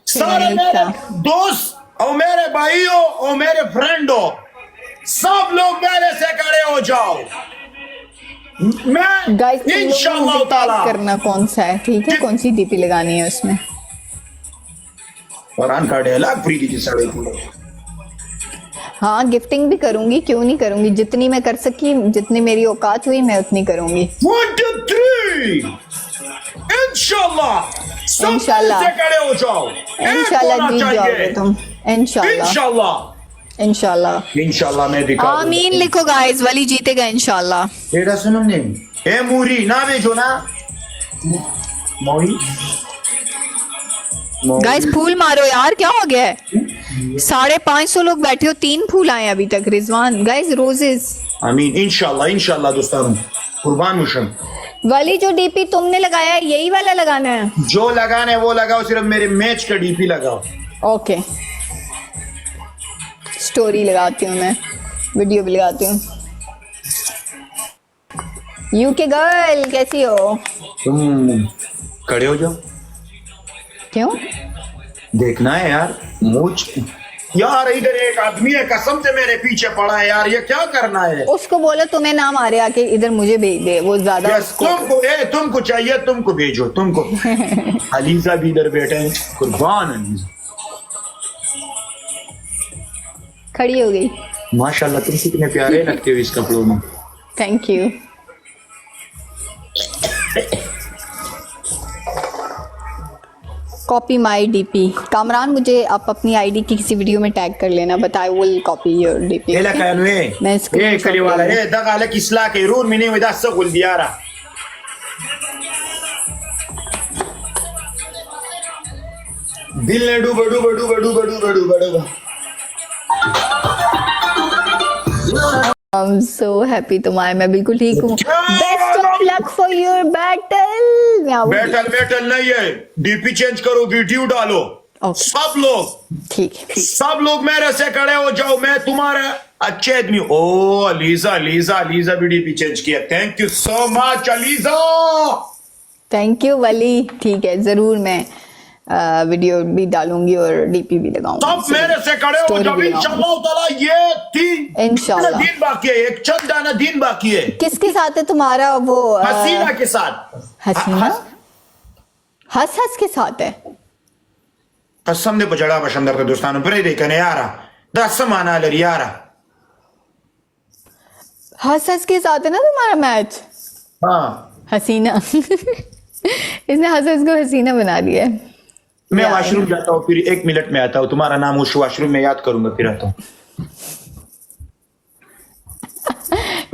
सारे मेरे दोस्त और मेरे भाइयों और मेरे फ्रेंडों, सब लोग मेरे से खड़े हो जाओ। मैं गाइस इंशाअल्लाह ताला करना कौन सा है, ठीक है, कौन सी डीपी लगानी है उसमें। कुरान का डायलॉग फ्री की सड़े पूरे। हाँ गिफ्टिंग भी करूंगी, क्यों नहीं करूंगी, जितनी मैं कर सकी, जितनी मेरी औकात हुई मैं उतनी करूंगी। 1 2 3 इंशाल्लाह सब इंशाल्लाह। से खड़े हो जाओ। इंशाल्लाह जीत जाओगे तुम, इंशाल्लाह इंशाल्लाह इंशाल्लाह इंशाल्लाह मैं दिखा आमीन लिखो गाइस, वली जीतेगा इंशाल्लाह। तेरा सुनम ने ए मूरी ना भेजो ना मौई गाइस फूल मारो यार, क्या हो गया है? 550 लोग बैठे हो, 3 फूल आए अभी तक। Rizwan guys roses. आमीन इंशाल्लाह इंशाल्लाह दोस्तों कुर्बान मुशम। वली जो डीपी तुमने लगाया है यही वाला लगाना है? जो लगाना है वो लगाओ, सिर्फ मेरे मैच का डीपी लगाओ। ओके स्टोरी लगाती हूँ मैं, वीडियो भी लगाती हूँ। यूके गर्ल कैसी हो? तुम खड़े हो जाओ, क्यों? देखना है यार मूछ यार। इधर एक आदमी है कसम से मेरे पीछे पड़ा है यार, ये क्या करना है? उसको बोलो तुम्हें ना मारे आके इधर मुझे भेज दे, वो ज्यादा तुमको चाहिए, तुमको भेजो तुमको। अलीजा भी इधर बैठे हैं, कुर्बान अलीजा। खड़ी हो गई। माशाल्लाह तुम कितने प्यारे लगते हो इस कपड़ों में। Thank you. Copy my DP. Kamran मुझे आप अपनी आईडी की किसी वीडियो में टैग कर लेना, बताए वो कॉपी योर डीपी। मैं खली वाला है दगाले किसला के रूर मिनी विदा सगुल दियारा। दिल ने डूबा डूबा डूबा डूबा डूबा डूबा डूबा। I'm so happy तुम आए, मैं बिल्कुल ठीक हूँ। Best of luck for your battle। Battle नहीं है, डीपी चेंज करो, वीडियो डालो। सब लोग ठीक है, सब लोग मेरे से खड़े हो जाओ, मैं तुम्हारे अच्छे आदमी। ओ अलीजा अलीजा अलीजा भी डीपी चेंज किया, thank you so much Aliza. Thank you Wali. ठीक है जरूर मैं वीडियो भी डालूंगी और डीपी भी लगाऊंगी। सब मेरे से खड़े हो जाओ इंशाअल्लाह ताला। ये इंशाअल्लाह दिन बाकी है, एक चंद दिन बाकी है। किसके साथ है तुम्हारा वो? हसीना के साथ। हसीना हस हस के साथ है। कसम दे बजड़ा बशंदर के दोस्तान पर देखने यारा 10 समाना ले यारा। हस हस के साथ है ना तुम्हारा मैच? हाँ हसीना। इसने हस हस को हसीना बना दिया है। मैं वॉशरूम जाता हूँ, फिर 1 मिनट में आता हूँ। तुम्हारा नाम उस वॉशरूम में याद करूंगा, फिर आता हूँ।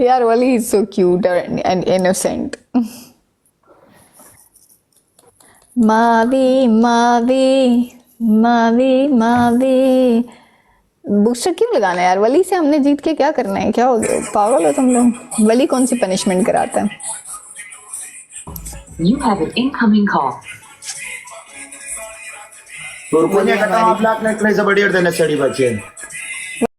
यार Wali is so cute and innocent. Mavi Mavi Mavi Mavi. Booster क्यों लगाना है यार? वली से हमने जीत के क्या करना है? क्या हो गया, पागल हो तुम लोग? वली कौन सी पनिशमेंट कराता है? You have an incoming call. तो रुको नहीं करता आप लाख ने क्लेज बड़ी देने सड़ी बच्चे।